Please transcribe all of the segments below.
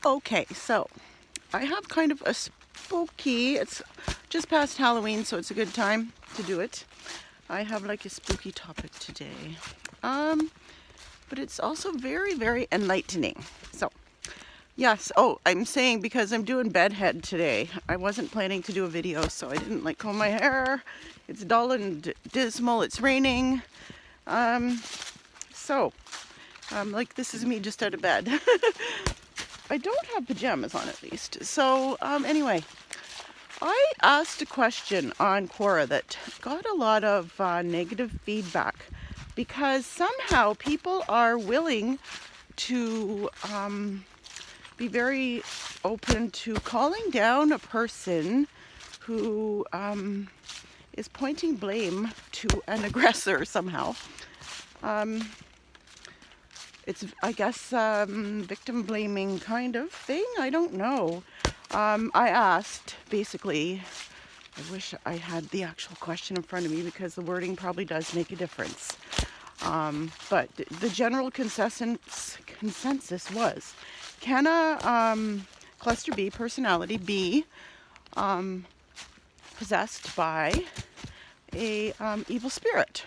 Okay, so I have kind of a spooky, it's just past Halloween, so it's a good time to do it. I have like a spooky topic today. But it's also very, very enlightening. So, yes, I'm saying because I'm doing bedhead today. I wasn't planning to do a video, so I didn't like comb my hair. It's dull and dismal, it's raining. Like this is me just out of bed. I don't have pajamas on at least. So anyway, I asked a question on Quora that got a lot of negative feedback because somehow people are willing to be very open to calling down a person who is pointing blame to an aggressor somehow. It's, I guess, victim blaming kind of thing. I don't know. I asked, basically, I wish I had the actual question in front of me because the wording probably does make a difference. But the general consensus was, can a cluster B personality be possessed by a evil spirit?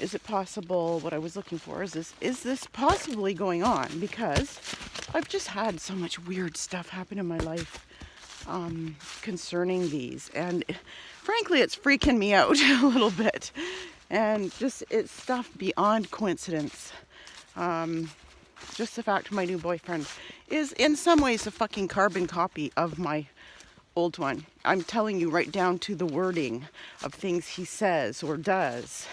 Is it possible? What I was looking for is this possibly going on? Because I've just had so much weird stuff happen in my life concerning these, and frankly, it's freaking me out a little bit. And just it's stuff beyond coincidence. Just the fact my new boyfriend is in some ways a fucking carbon copy of my old one. I'm telling you, right down to the wording of things he says or does.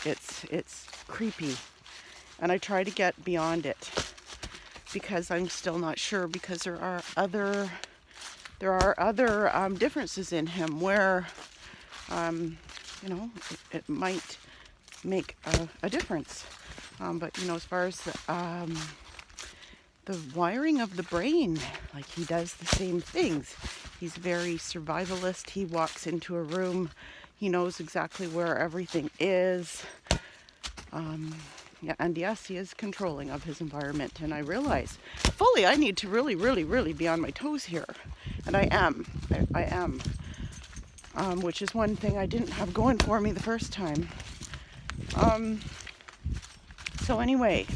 It's creepy, and I try to get beyond it because I'm still not sure, because there are other differences in him where it might make a difference, but as far as the wiring of the brain, like he does the same things. He's very survivalist. He walks into a room, he knows exactly where everything is. And yes, he is controlling of his environment. And I realize fully I need to really, really, really be on my toes here. And I am. I am. Which is one thing I didn't have going for me the first time. So anyway,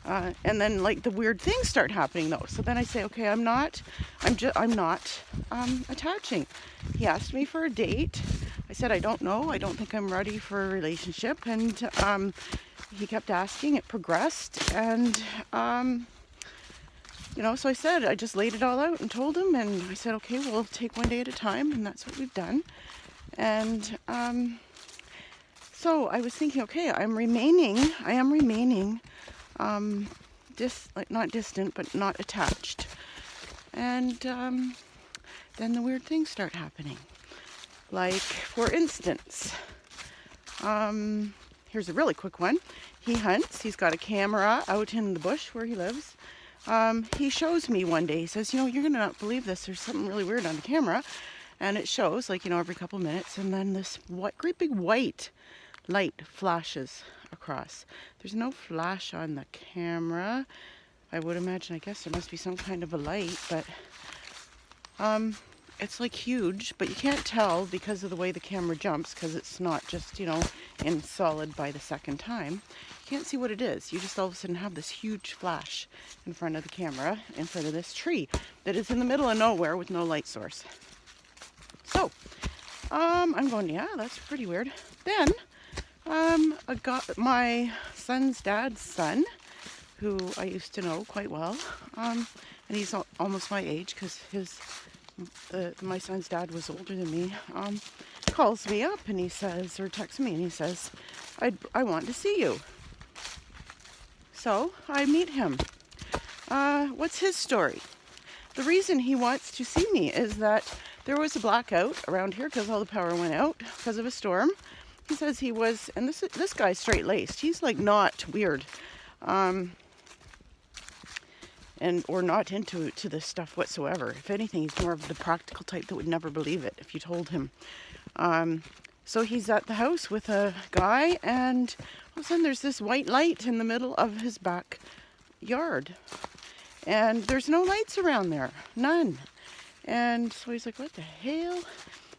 and then like the weird things start happening though. So then I say, okay, I'm not attaching. He asked me for a date. I said, I don't know. I don't think I'm ready for a relationship. And he kept asking. It progressed. And, so I said, I just laid it all out and told him. And I said, okay, we'll take one day at a time. And that's what we've done. And so I was thinking, okay, I am remaining, not distant, but not attached. And then the weird things start happening. Like, for instance, here's a really quick one. He hunts. He's got a camera out in the bush where he lives. He shows me one day. He says, you're going to not believe this. There's something really weird on the camera. And it shows, every couple minutes. And then this great big white light flashes across. There's no flash on the camera. I would imagine, I guess there must be some kind of a light. But it's like huge, but you can't tell because of the way the camera jumps, because it's not just, in solid by the second time. You can't see what it is. You just all of a sudden have this huge flash in front of the camera, in front of this tree that is in the middle of nowhere with no light source. So, I'm going, yeah, that's pretty weird. Then, I got my son's dad's son, who I used to know quite well, and he's almost my age because my son's dad was older than me, calls me up and he says, or texts me and he says, I want to see you. So I meet him. What's his story? The reason he wants to see me is that there was a blackout around here because all the power went out because of a storm. He says he was, and this guy's straight-laced. He's like not weird. Or not into this stuff whatsoever. If anything, he's more of the practical type that would never believe it if you told him. So he's at the house with a guy, and all of a sudden there's this white light in the middle of his back yard. And there's no lights around there, none. And so he's like, what the hell?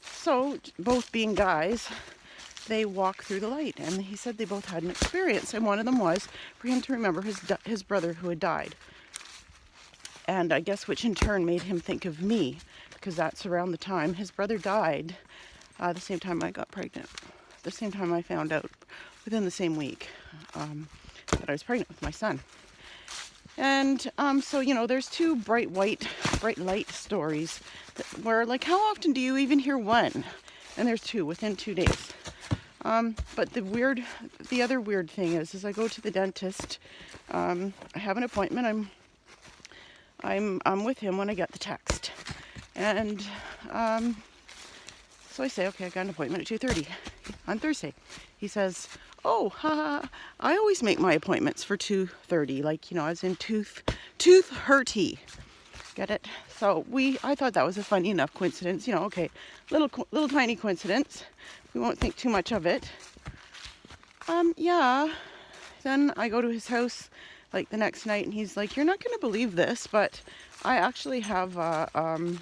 So both being guys, they walk through the light, and he said they both had an experience, and one of them was for him to remember his brother who had died. And I guess which in turn made him think of me, because that's around the time his brother died, the same time I got pregnant, the same time I found out, within the same week, that I was pregnant with my son. And so, you know, there's two bright light stories where, like, how often do you even hear one? And there's two within 2 days. But the other weird thing is I go to the dentist. I have an appointment. I'm with him when I get the text, and so I say, okay, I got an appointment at 2:30 on Thursday. He says, oh, haha, I always make my appointments for 2:30, like, you know, as in tooth hurty. Get it? So I thought that was a funny enough coincidence. You know, okay, little tiny coincidence. We won't think too much of it. Yeah. Then I go to his house like the next night, and he's like, you're not going to believe this, but I actually have an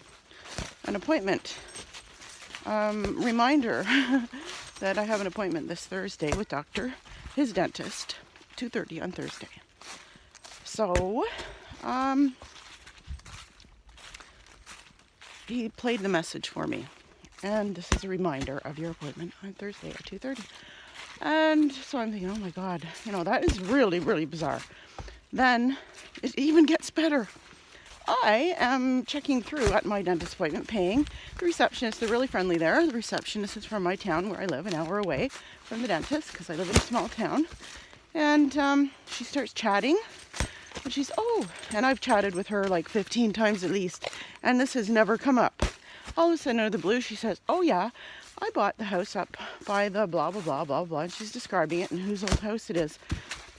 appointment reminder that I have an appointment this Thursday with his dentist, 2:30 on Thursday. So he played the message for me, and this is a reminder of your appointment on Thursday at 2:30. And so I'm thinking, oh my God, you know, that is really, really bizarre. Then it even gets better. I am checking through at my dentist appointment, paying the receptionist. They're really friendly there. The receptionist is from my town where I live, an hour away from the dentist, because I live in a small town. And she starts chatting, and and I've chatted with her like 15 times at least, and this has never come up. All of a sudden, out of the blue, she says, oh yeah, I bought the house up by the blah, blah, blah, blah, blah, and she's describing it and whose old house it is.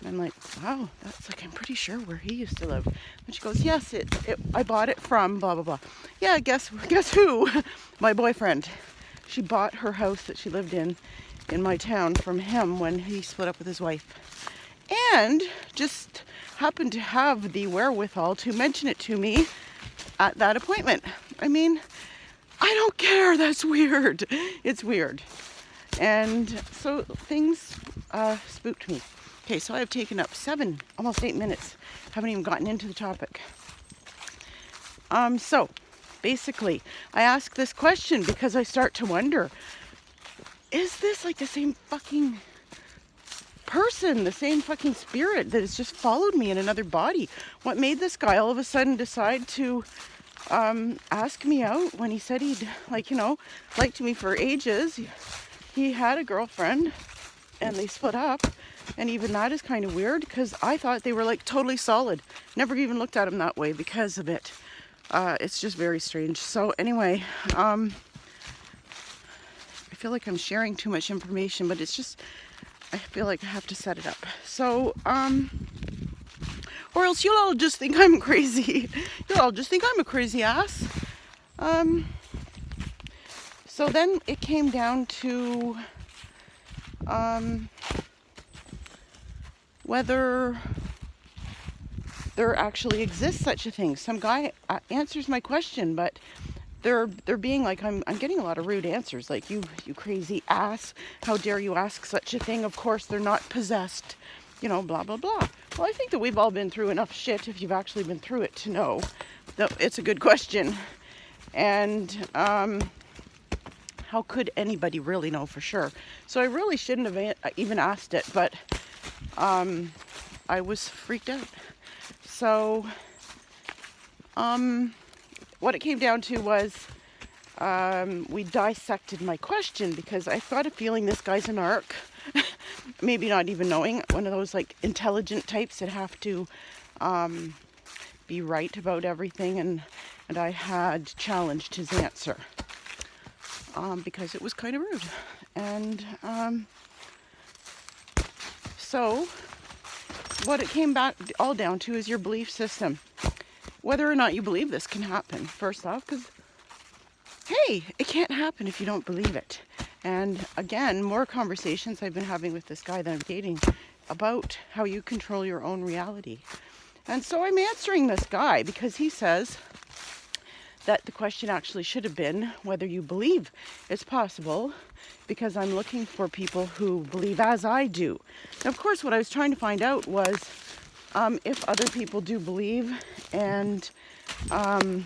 And I'm like, wow, that's like, I'm pretty sure where he used to live. And she goes, yes, I bought it from blah, blah, blah. Yeah, guess who? My boyfriend. She bought her house that she lived in my town from him when he split up with his wife. And just happened to have the wherewithal to mention it to me at that appointment. I mean, I don't care. That's weird. It's weird. And so things spooked me. Okay, so I have taken up almost 8 minutes. Haven't even gotten into the topic. So basically, I ask this question because I start to wonder, is this like the same fucking person, the same fucking spirit that has just followed me in another body? What made this guy all of a sudden decide to ask me out when he said he'd, like, you know, liked me for ages? He had a girlfriend and they split up. And even that is kind of weird, because I thought they were like totally solid. Never even looked at him that way because of it. It's just very strange. So anyway, I feel like I'm sharing too much information, but it's just, I feel like I have to set it up. So, or else you'll all just think I'm crazy. You'll all just think I'm a crazy ass. So then it came down to whether there actually exists such a thing. Some guy answers my question, but they're being like, I'm getting a lot of rude answers, like, you crazy ass, how dare you ask such a thing? Of course they're not possessed, you know, blah blah blah. Well, I think that we've all been through enough shit, if you've actually been through it, to know that it's a good question. And how could anybody really know for sure? So I really shouldn't have even asked it, but I was freaked out. So what it came down to was we dissected my question, because I got a feeling this guy's a narc. Maybe not even knowing, one of those like intelligent types that have to be right about everything, and I had challenged his answer because it was kind of rude. And so what it came back all down to is your belief system. Whether or not you believe this can happen, first off, because, hey, it can't happen if you don't believe it. And again, more conversations I've been having with this guy that I'm dating about how you control your own reality. And so I'm answering this guy because he says that the question actually should have been whether you believe it's possible, because I'm looking for people who believe as I do. And of course, what I was trying to find out was if other people do believe, and my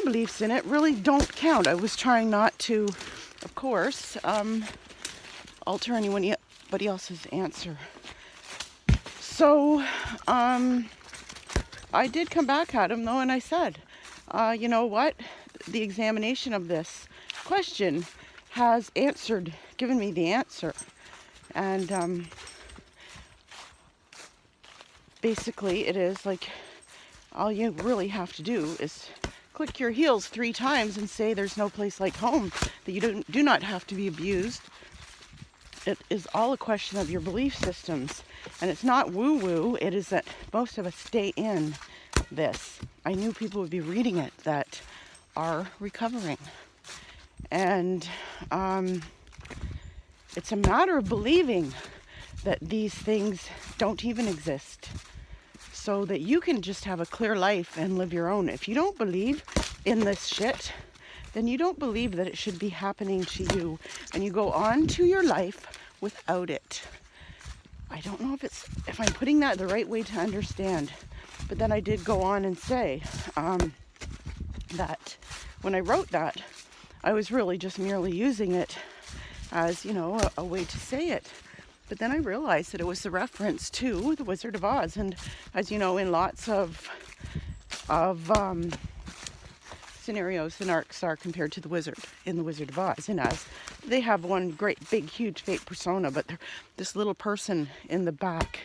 beliefs in it really don't count. I was trying not to, of course, alter anybody else's answer. So I did come back at him though, and I said, you know what? The examination of this question has given me the answer. And basically it is like, all you really have to do is click your heels 3 times and say there's no place like home, that you do not have to be abused. It is all a question of your belief systems. And it's not woo-woo, it is that most of us stay in this. I knew people would be reading it that are recovering. And it's a matter of believing that these things don't even exist, so that you can just have a clear life and live your own. If you don't believe in this shit, then you don't believe that it should be happening to you, and you go on to your life without it. I don't know if I'm putting that the right way to understand, but then I did go on and say that when I wrote that, I was really just merely using it as, a way to say it. But then I realized that it was the reference to the Wizard of Oz, and as you know, in lots of scenarios, the narcs are compared to the wizard in the Wizard of Oz. And as they have one great, big, huge, fake persona, but they're this little person in the back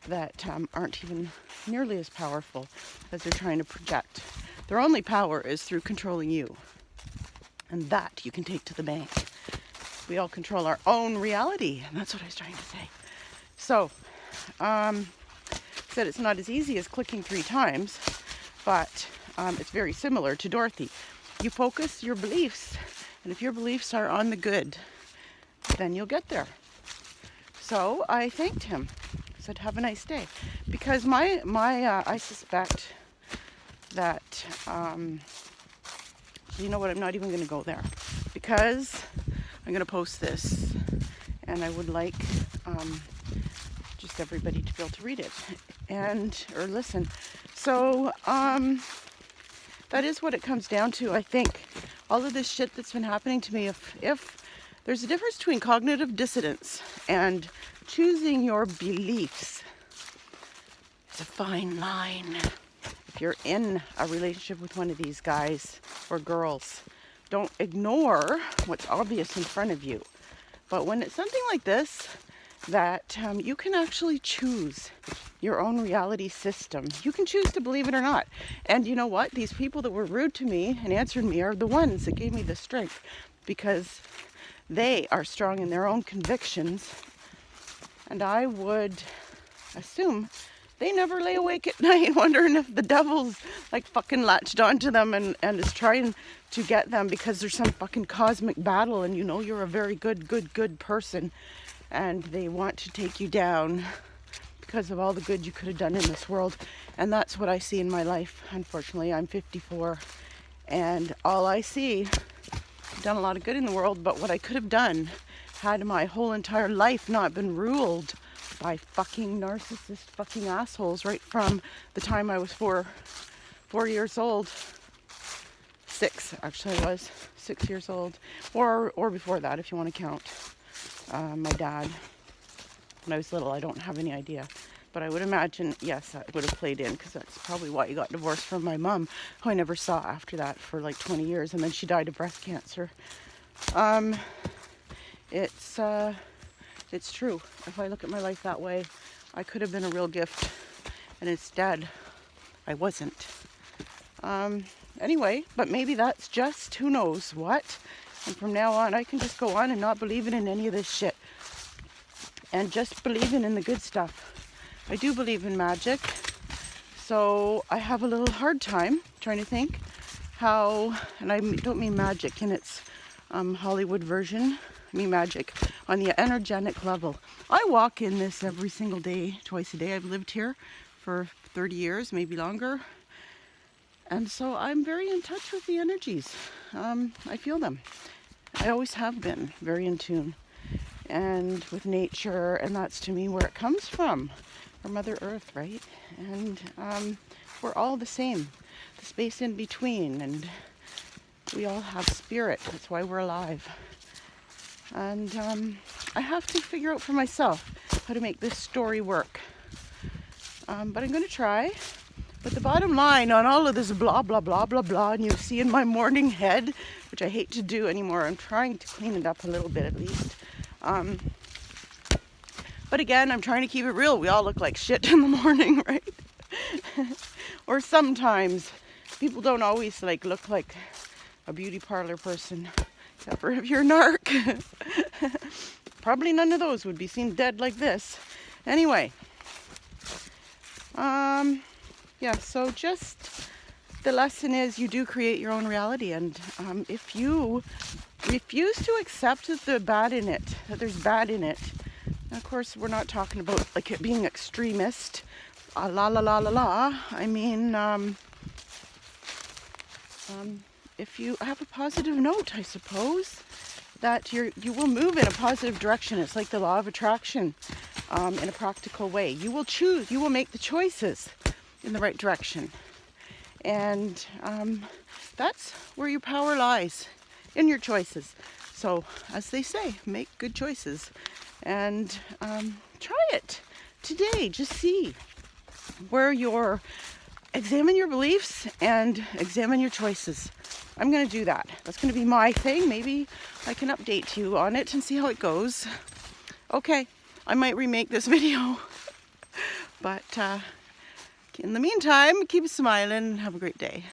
that aren't even nearly as powerful as they're trying to project. Their only power is through controlling you, and that you can take to the bank. We all control our own reality, and that's what I was trying to say. So, said it's not as easy as clicking 3 times, but it's very similar to Dorothy. You focus your beliefs, and if your beliefs are on the good, then you'll get there. So I thanked him. I said, have a nice day. Because I suspect that, you know what, I'm not even going to go there. Because I'm going to post this, and I would like just everybody to be able to read it or listen. So that is what it comes down to, I think. All of this shit that's been happening to me, if there's a difference between cognitive dissonance and choosing your beliefs. It's a fine line. If you're in a relationship with one of these guys or girls, don't ignore what's obvious in front of you. But when it's something like this, that you can actually choose your own reality system. You can choose to believe it or not. And you know what? These people that were rude to me and answered me are the ones that gave me the strength, because they are strong in their own convictions. And I would assume they never lay awake at night wondering if the devil's like fucking latched onto them and is trying to get them because there's some fucking cosmic battle, and you're a very good person, and they want to take you down because of all the good you could have done in this world. And that's what I see in my life. Unfortunately, I'm 54, and all I see, I've done a lot of good in the world, but what I could have done had my whole entire life not been ruled by fucking narcissist fucking assholes right from the time I was 4 years old. 6, actually, I was 6 years old, or before that, if you want to count my dad when I was little. I don't have any idea, but I would imagine, yes, that would have played in, because that's probably why he got divorced from my mom, who I never saw after that for like 20 years, and then she died of breast cancer. It's true. If I look at my life that way, I could have been a real gift, and instead I wasn't. Anyway, but maybe that's just who knows what. And from now on, I can just go on and not believing in any of this shit, and just believing in the good stuff. I do believe in magic, so I have a little hard time trying to think how, and I don't mean magic in its Hollywood version. I mean magic on the energetic level. I walk in this every single day, twice a day. I've lived here for 30 years, maybe longer. And so I'm very in touch with the energies. I feel them. I always have been very in tune and with nature, and that's to me where it comes from Mother Earth, right? And we're all the same, the space in between, and we all have spirit. That's why we're alive. And I have to figure out for myself how to make this story work. But I'm going to try. But the bottom line on all of this blah, blah, blah, blah, blah, and you see in my morning head, which I hate to do anymore, I'm trying to clean it up a little bit at least. But again, I'm trying to keep it real. We all look like shit in the morning, right? Or sometimes. People don't always look like a beauty parlor person, except for if you're a narc. Probably none of those would be seen dead like this. Anyway. Yeah, so just the lesson is you do create your own reality, and if you refuse to accept that there's bad in it, and of course we're not talking about it being extremist, la la la la la. I mean, if you have a positive note, I suppose, that you will move in a positive direction. It's like the law of attraction, in a practical way. You will choose, you will make the choices in the right direction. And that's where your power lies, in your choices. So, as they say, make good choices. And try it today. Just see where examine your beliefs and examine your choices. I'm going to do that. That's going to be my thing. Maybe I can update you on it and see how it goes. Okay, I might remake this video. But in the meantime, keep smiling and have a great day.